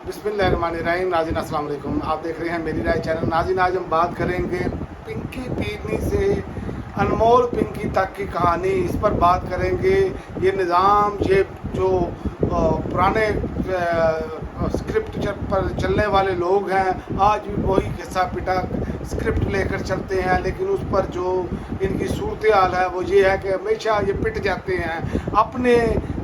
बिस्मिल्लाहिर्रहमानिर्रहीम। नाज़रीन अस्सलाम वालेकुम। आप देख रहे हैं मेरी राय चैनल। नाज़रीन आज हम बात करेंगे पिंकी पीरनी से अनमोल पिंकी तक की कहानी। इस पर बात करेंगे। ये निज़ाम, ये जो पुराने स्क्रिप्ट पर चलने वाले लोग हैं, आज भी वही घिसा पिटा स्क्रिप्ट लेकर चलते हैं, लेकिन उस पर जो इनकी सूरत हाल है वो ये है कि हमेशा ये पिट जाते हैं। अपने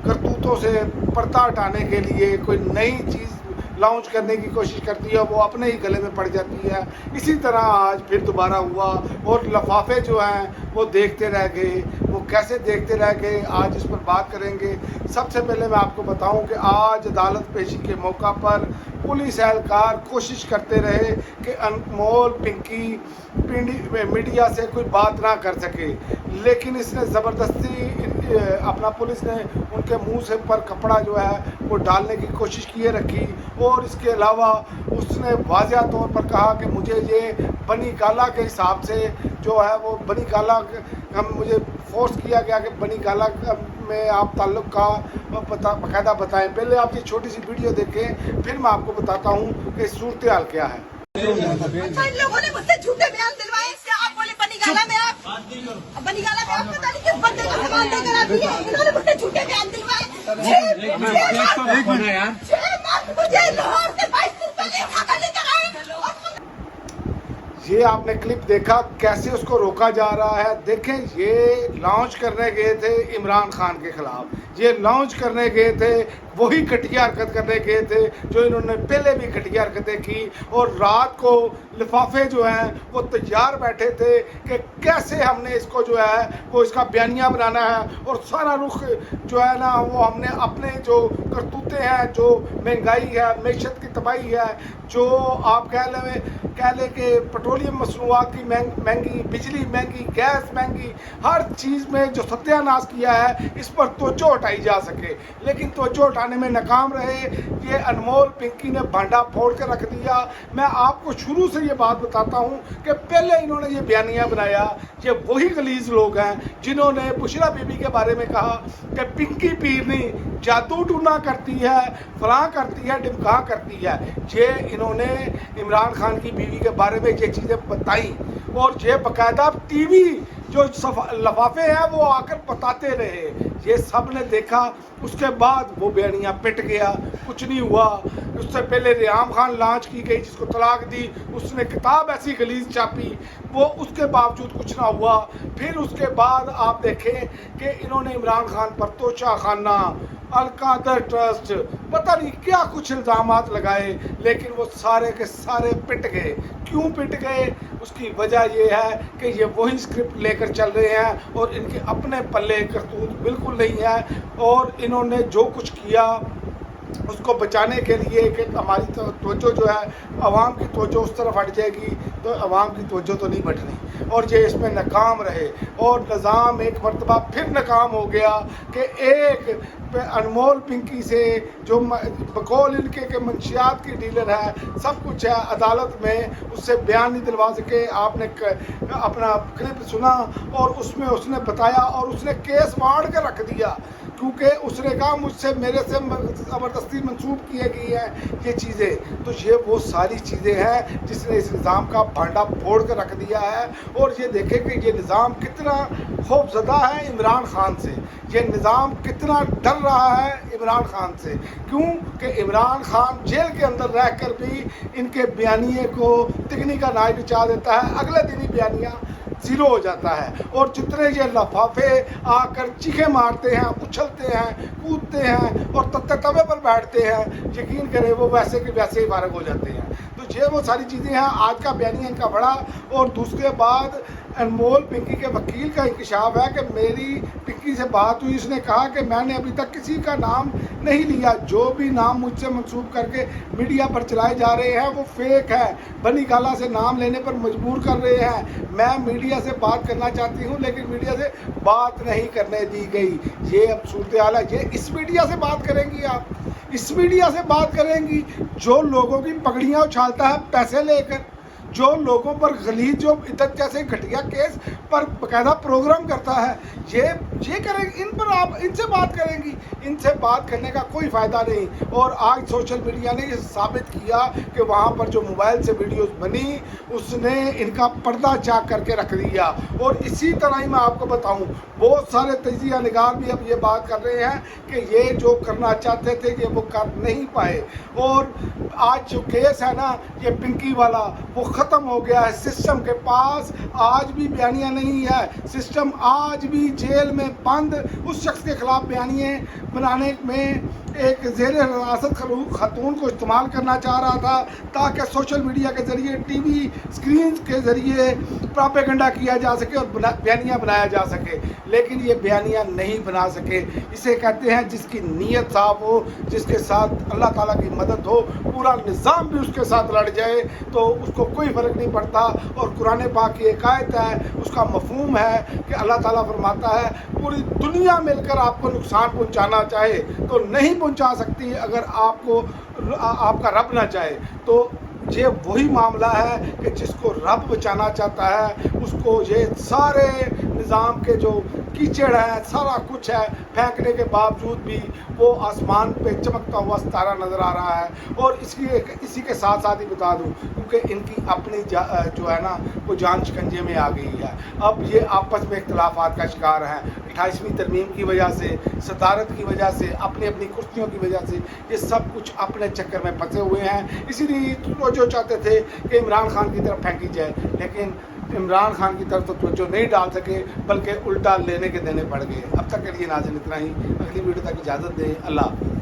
करतूतों से पर्दा हटाने के लिए कोई नई चीज़ लॉन्च करने की कोशिश करती है, वो अपने ही गले में पड़ जाती है। इसी तरह आज फिर दोबारा हुआ और लिफाफे जो हैं वो देखते रह गए। वो कैसे देखते रह गए, आज इस पर बात करेंगे। सबसे पहले मैं आपको बताऊं कि आज अदालत पेशी के मौका पर पुलिस एहलकार कोशिश करते रहे कि अनमोल पिंकी मीडिया से कोई बात ना कर सके, लेकिन इसने ज़बरदस्ती अपना पुलिस ने उनके मुंह से पर कपड़ा जो है वो डालने की कोशिश किए रखी। और इसके अलावा उसने वाज़िया तौर पर कहा कि मुझे ये बनी गाला के हिसाब से जो है वो बनी गाला मुझे फोर्स किया गया कि बनी गाला में आप ताल्लुक़ का बाकायदा बताएं। पहले आप ये छोटी सी वीडियो देखें, फिर मैं आपको बताता हूँ कि सूरत हाल क्या है। अच्छा, इन लोगों ने मुझसे झूठे बयान दिलवाए। इससे आप बोले बनीगाला में आप पता नहीं किस बंदे का सामान लेकर आती है। इन्होंने मुझसे झूठे बयान दिलवाए। मुझे लाहौर से 22 दिन पहले उठाकर लेकर आए। ये आपने क्लिप देखा कैसे उसको रोका जा रहा है। देखें, ये लॉन्च करने गए थे इमरान खान के खिलाफ, ये लॉन्च करने गए थे, वही घटिया हरकत करने गए थे जो इन्होंने पहले भी घटिया हरकतें की। और रात को लिफाफे जो हैं वो तैयार बैठे थे कि कैसे हमने इसको जो है वो इसका बयानिया बनाना है। और सारा रुख जो है ना वो हमने अपने जो करतूते हैं, जो महंगाई है, मैशत की तबाही है, जो आप कह लें कि पेट्रोलियम मसनूआत की महंगी, बिजली महंगी, गैस महंगी, हर चीज़ में जो सत्यानाश किया है, इस पर तवज्जो हटाई जा सके। लेकिन तवज्जो हटाने में नाकाम रहे। ये अनमोल पिंकी ने भांडा फोड़ के रख दिया। मैं आपको शुरू से ये बात बताता हूँ कि पहले इन्होंने ये बयानिया बनाया। ये वही गलीज लोग हैं जिन्होंने बुशरा बीबी के बारे में कहा कि पिंकी पीरनी जादू टूना करती है, फलां करती है, ढिमका करती है। ये इन्होंने इमरान खान की बीवी के बारे में ये चीज़ें बताई और ये बाकायदा टीवी जो लफाफे हैं वो आकर बताते रहे। ये सब ने देखा। उसके बाद वो बयानिया पिट गया, कुछ नहीं हुआ। उससे पहले रियाम खान लॉन्च की गई जिसको तलाक दी, उसने किताब ऐसी गलीज छापी, वो उसके बावजूद कुछ ना हुआ। फिर उसके बाद आप देखें कि इन्होंने इमरान खान पर तोशा खाना, अलकादर ट्रस्ट, पता नहीं क्या कुछ इल्ज़ामात लगाए, लेकिन वो सारे के सारे पिट गए। क्यों पिट गए? उसकी वजह ये है कि ये वही स्क्रिप्ट लेकर चल रहे हैं और इनके अपने पल्ले करतूत बिल्कुल नहीं है। और इन्होंने जो कुछ किया उसको बचाने के लिए कि हमारी तवज्जो जो है अवाम की तवज्जो उस तरफ हट जाएगी, तो अवाम की तवज्जो तो नहीं बटनी। और ये इसमें नाकाम रहे और निज़ाम एक मरतबा फिर नाकाम हो गया कि एक अनमोल पिंकी से जो बकौल इनके के मंशियात की डीलर है, सब कुछ है, अदालत में उससे बयान नहीं दिलवा सके। आपने अपना क्लिप सुना और उसमें उसने बताया और उसने केस फाड़ के रख दिया क्योंकि उसने कहा मुझसे मेरे से ज़बरदस्ती मंसूब किए गई हैं ये चीज़ें। तो ये वो सारी चीज़ें हैं जिसने इस निज़ाम का भांडा फोड़ कर रख दिया है। और ये देखें कि ये निज़ाम कितना खौफज़दा है इमरान खान से, ये निज़ाम कितना डर रहा है इमरान खान से। क्यों कि इमरान खान जेल के अंदर रह कर भी इनके बयानिए को तिगनी का नाई बिछा देता है, अगले दिन ही बयानिया ज़ीरो हो जाता है। और जितने ये लफाफे आकर चीखे मारते हैं, उछलते हैं, कूदते हैं और तवे पर बैठते हैं, यकीन करें वो वैसे के वैसे ही फारग हो जाते हैं। तो ये वो सारी चीज़ें हैं। आज का बयानिया इनका बड़ा। और दूसरे बाद अनमोल पिंकी के वकील का इंकशाफ है कि मेरी पिंकी से बात हुई, इसने कहा कि मैंने अभी तक किसी का नाम नहीं लिया, जो भी नाम मुझसे मंसूब करके मीडिया पर चलाए जा रहे हैं वो फेक है, बनी गाला से नाम लेने पर मजबूर कर रहे हैं। मैं मीडिया से बात करना चाहती हूं लेकिन मीडिया से बात नहीं करने दी गई। ये अब सूरत हाल है। ये इस मीडिया से बात करेंगी, आप इस मीडिया से बात करेंगी जो लोगों की पगड़ियाँ उछालता है पैसे लेकर, जो लोगों पर गलीज जो इधर जैसे घटिया केस पर बाकायदा प्रोग्राम करता है, ये करेंगे, इन पर आप इनसे बात करेंगी, इनसे बात करने का कोई फ़ायदा नहीं। और आज सोशल मीडिया ने ये साबित किया कि वहाँ पर जो मोबाइल से वीडियोस बनी उसने इनका पर्दा चाक करके रख दिया। और इसी तरह ही मैं आपको बताऊँ, बहुत सारे तजिया निगार भी अब ये बात कर रहे हैं कि ये जो करना चाहते थे ये वो कर नहीं पाए। और आज जो केस है ना ये पिंकी वाला, वो ख़त्म हो गया है। सिस्टम के पास आज भी बयानिया नहीं है, सिस्टम आज भी जेल में बंद उस शख्स के खिलाफ बयानिए बनाने में एक ज़ेर हिरासत खातून को इस्तेमाल करना चाह रहा था ताकि सोशल मीडिया के ज़रिए, टीवी स्क्रीन के ज़रिए प्रोपेगेंडा किया जा सके और बयानिया बनाया जा सके, लेकिन ये बयानिया नहीं बना सके। इसे कहते हैं जिसकी नीयत साफ हो, जिसके साथ अल्लाह ताला की मदद हो, पूरा निज़ाम भी उसके साथ लड़ जाए तो उसको कोई फ़र्क नहीं पड़ता। और कुरान पाक की एक आयत है, उसका मफ़हूम है कि अल्लाह ताला फरमाता है पूरी दुनिया मिलकर आपको नुकसान पहुंचाना चाहे तो नहीं पहुंचा सकती अगर आपका रब ना चाहे। तो ये वही मामला है कि जिसको रब बचाना चाहता है उसको ये सारे निज़ाम के जो कीचड़ है, सारा कुछ है, फेंकने के बावजूद भी वो आसमान पे चमकता हुआ सितारा नज़र आ रहा है। और इसी के साथ साथ ही बता दूं, क्योंकि इनकी अपनी जो है ना वो जान शिकंजे में आ गई है। अब ये आपस में इख्तलाफात का शिकार हैं, 28वीं तरमीम की वजह से, सदारत की वजह से, अपनी अपनी कुर्सियों की वजह से, ये सब कुछ अपने चक्कर में फंसे हुए हैं। इसीलिए वो जो चाहते थे कि इमरान खान की तरफ फेंकी जाए, लेकिन इमरान खान की तरफ तो तवज्जो नहीं डाल सके बल्कि उल्टा लेने के देने पड़ गए। अब तक के लिए नाज़रीन इतना ही, अगली वीडियो तक इजाज़त दें। अल्लाह।